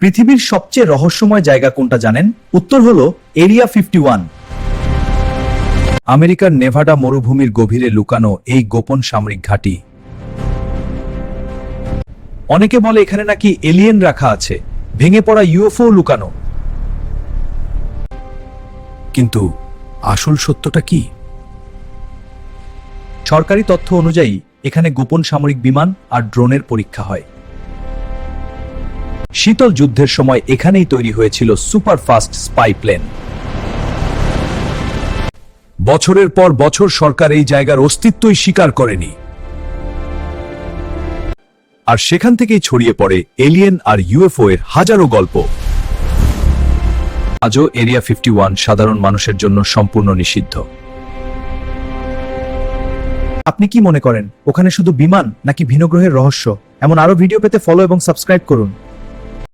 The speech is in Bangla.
পৃথিবীর সবচেয়ে রহস্যময় জায়গা কোনটা জানেন? উত্তর হলো এরিয়া 51। আমেরিকার নেভাডা মরুভূমির গভীরে লুকানো এই গোপন সামরিক ঘাঁটি। অনেকে বলে এখানে নাকি এলিয়েন রাখা আছে, ভেঙে পড়া ইউএফও লুকানো। কিন্তু আসল সত্যটা কি? সরকারি তথ্য অনুযায়ী এখানে গোপন সামরিক বিমান আর ড্রোনের পরীক্ষা হয়। শীতল যুদ্ধের সময় এখানেই তৈরি হয়েছিল সুপারফাস্ট স্পাই প্লেন। বছরের পর বছর সরকার এই জায়গার অস্তিত্বই স্বীকার করেনি, আর সেখান থেকেই ছড়িয়ে পড়ে এলিয়েন আর ইউএফও এর হাজারো গল্প। আজও এরিয়া 51 সাধারণ মানুষের জন্য সম্পূর্ণ নিষিদ্ধ। আপনি কি মনে করেন ওখানে শুধু বিমান নাকি ভিন্ন গ্রহের রহস্য? এমন আরো ভিডিও পেতে ফলো এবং সাবস্ক্রাইব করুন।